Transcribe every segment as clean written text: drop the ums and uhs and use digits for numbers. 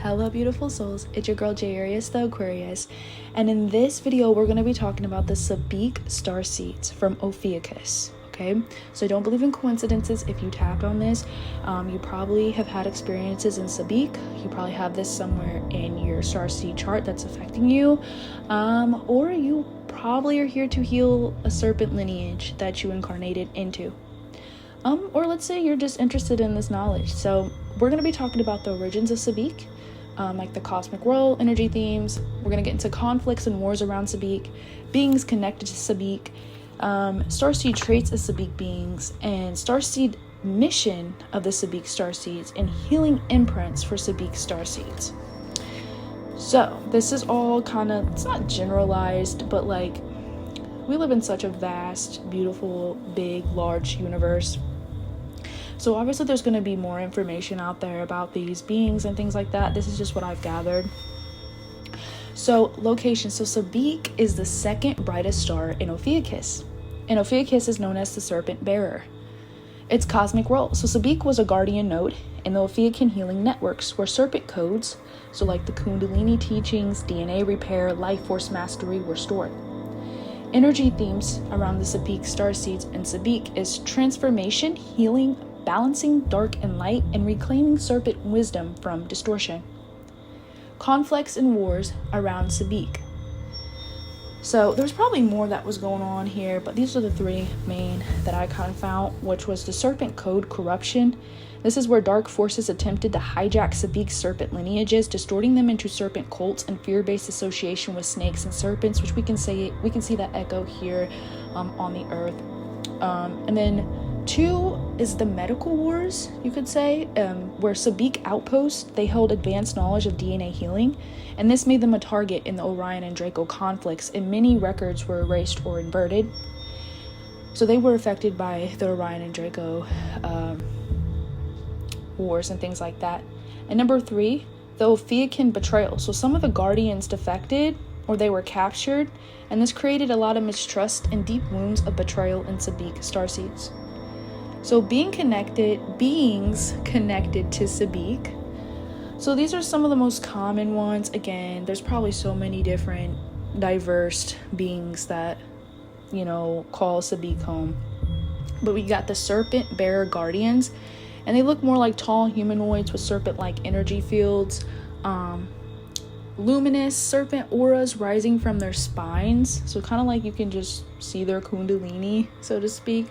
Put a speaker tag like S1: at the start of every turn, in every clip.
S1: Hello beautiful souls, it's your girl Jarius the Aquarius, and in this video we're going to be talking about the Sabik Starseeds from Ophiuchus. Okay, so don't believe in coincidences. If you tapped on this, you probably have had experiences in Sabik. You probably have this somewhere in your starseed chart that's affecting you, or you probably are here to heal a serpent lineage that you incarnated into. Or let's say you're just interested in this knowledge. So we're going to be talking about the origins of Sabik, like the cosmic world, energy themes. We're going to get into conflicts and wars around Sabik, beings connected to Sabik, starseed traits of Sabik beings, and starseed mission of the Sabik starseeds, and healing imprints for Sabik starseeds. So this is all kind of, it's not generalized, but like we live in such a vast, beautiful, big, large universe. So obviously there's going to be more information out there about these beings and things like that. This is just what I've gathered. So location. So Sabik is the second brightest star in Ophiuchus. And Ophiuchus is known as the serpent bearer. Its cosmic role. So Sabik was a guardian node in the Ophiuchian healing networks where serpent codes, so like the Kundalini teachings, DNA repair, life force mastery, were stored. Energy themes around the Sabik starseeds and Sabik is transformation, healing, balancing dark and light, and reclaiming serpent wisdom from distortion. Conflicts and wars around Sabik. So there's probably more that was going on here, but these are the three main that I kind of found, which was the serpent code corruption. This is where dark forces attempted to hijack Sabik's serpent lineages, distorting them into serpent cults and fear-based association with snakes and serpents, which we can see that echo here on the earth. And then 2 is the medical wars, you could say, where Sabik outposts, they held advanced knowledge of DNA healing, and this made them a target in the Orion and Draco conflicts, and many records were erased or inverted. So they were affected by the Orion and Draco wars and things like that. And number 3, the Ophiuchian betrayal. So some of the guardians defected or they were captured, and this created a lot of mistrust and deep wounds of betrayal in Sabik starseeds. So beings connected to Sabik. So these are some of the most common ones. Again, there's probably so many different diverse beings that, call Sabik home. But we got the serpent bearer guardians, and they look more like tall humanoids with serpent-like energy fields. Luminous serpent auras rising from their spines. So kind of like you can just see their kundalini, so to speak.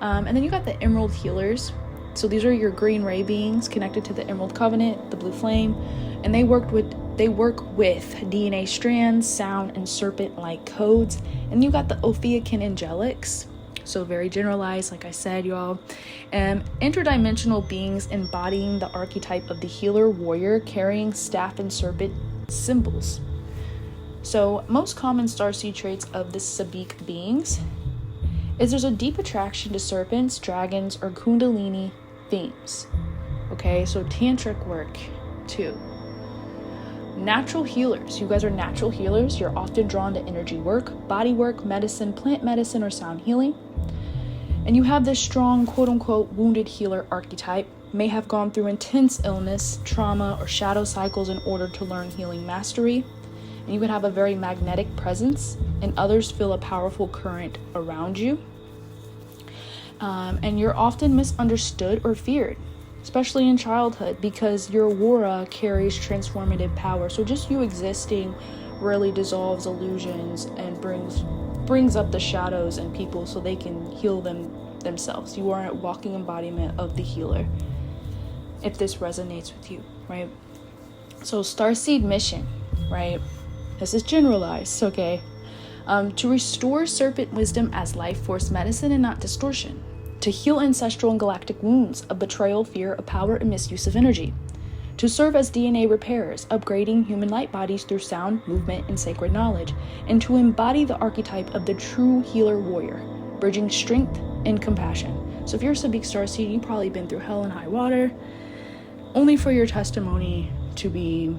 S1: And then you got the emerald healers. So these are your green ray beings connected to the emerald covenant, the blue flame, and they work with DNA strands, sound, and serpent-like codes. And you got the Ophiuchian angelics, so very generalized, like I said, y'all. Interdimensional beings embodying the archetype of the healer warrior, carrying staff and serpent symbols. So most common starseed traits of the Sabik beings is there's a deep attraction to serpents, dragons, or kundalini themes. Okay, so tantric work too. Natural healers. You guys are natural healers. You're often drawn to energy work, body work, medicine, plant medicine, or sound healing. And you have this strong, quote-unquote, wounded healer archetype. May have gone through intense illness, trauma, or shadow cycles in order to learn healing mastery. And you can have a very magnetic presence, and others feel a powerful current around you. And you're often misunderstood or feared, especially in childhood, because your aura carries transformative power. So just you existing really dissolves illusions and brings up the shadows in people so they can heal themselves. You are a walking embodiment of the healer, if this resonates with you, right? So starseed mission, right? This is generalized, okay? To restore serpent wisdom as life force medicine and not distortion. To heal ancestral and galactic wounds of betrayal, fear of power, and misuse of energy. To serve as DNA repairers, upgrading human light bodies through sound, movement, and sacred knowledge. And to embody the archetype of the true healer warrior, bridging strength and compassion. So if you're a Sabik starseed, you've probably been through hell and high water, only for your testimony to be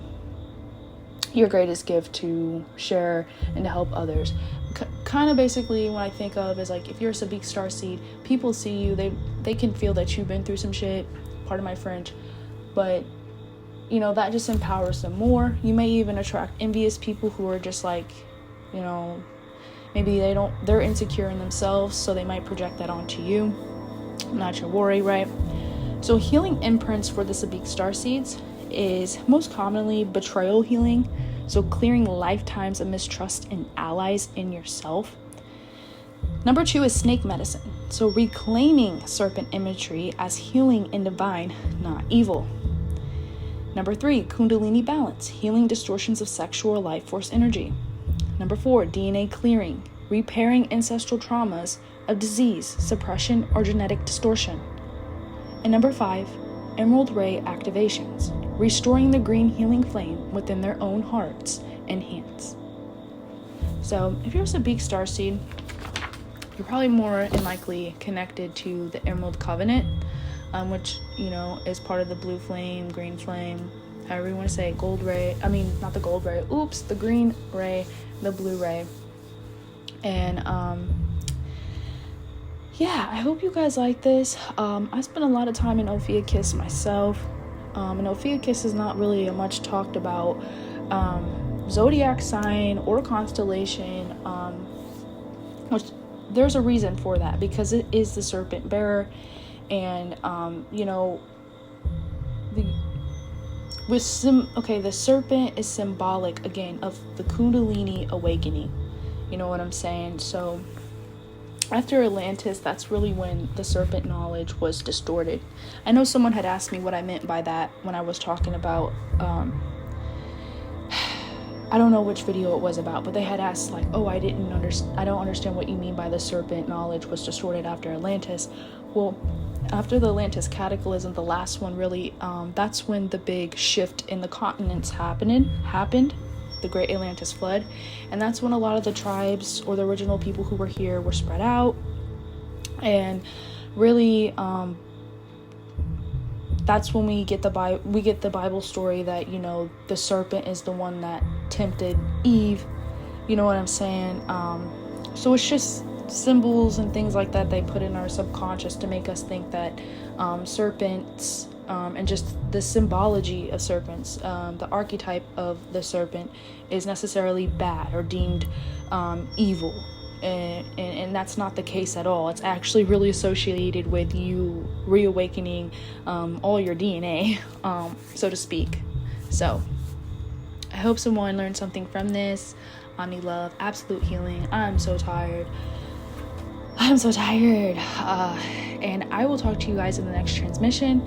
S1: your greatest gift to share and to help others. Kind of basically what I think of is like, if you're a Sabik starseed, people see you, they can feel that you've been through some shit, pardon my French, but you know, that just empowers them more. You may even attract envious people who are just like, you know, maybe they're insecure in themselves, so they might project that onto you. Not your worry, right? So healing imprints for the Sabik starseeds is most commonly betrayal healing, so clearing lifetimes of mistrust in allies in yourself. Number 2 is snake medicine, so reclaiming serpent imagery as healing and divine, not evil. Number 3, kundalini balance, healing distortions of sexual life force energy. Number 4, DNA clearing, repairing ancestral traumas of disease, suppression, or genetic distortion. And number 5, emerald ray activations, restoring the green healing flame within their own hearts and hands. So if you're a Sabik starseed, you're probably more than likely connected to the Emerald Covenant, which, you know, is part of the blue flame, green flame, however you want to say it, gold ray. I mean, not the gold ray. Oops, the green ray, the blue ray. And, yeah, I hope you guys like this. I spent a lot of time in Ophiuchus myself. And Ophiuchus is not really a much talked about zodiac sign or constellation, which there's a reason for that, because it is the serpent bearer. And you know, the serpent is symbolic again of the kundalini awakening, you know what I'm saying? So after Atlantis, that's really when the serpent knowledge was distorted. I know someone had asked me what I meant by that when I was talking about I don't know which video it was about, but they had asked like, oh, I don't understand what you mean by the serpent knowledge was distorted after Atlantis. Well, after the Atlantis cataclysm, the last one really, that's when the big shift in the continents happened, the Great Atlantis Flood, and that's when a lot of the tribes or the original people who were here were spread out, and really, that's when we get the Bible story that, you know, the serpent is the one that tempted Eve, you know what I'm saying? So it's just symbols and things like that they put in our subconscious to make us think that serpents and just the symbology of serpents, the archetype of the serpent is necessarily bad or deemed evil, and that's not the case at all. It's actually really associated with you reawakening all your DNA, so to speak. So I hope someone learned something from this. Omni-love, absolute healing. I'm so tired. And I will talk to you guys in the next transmission.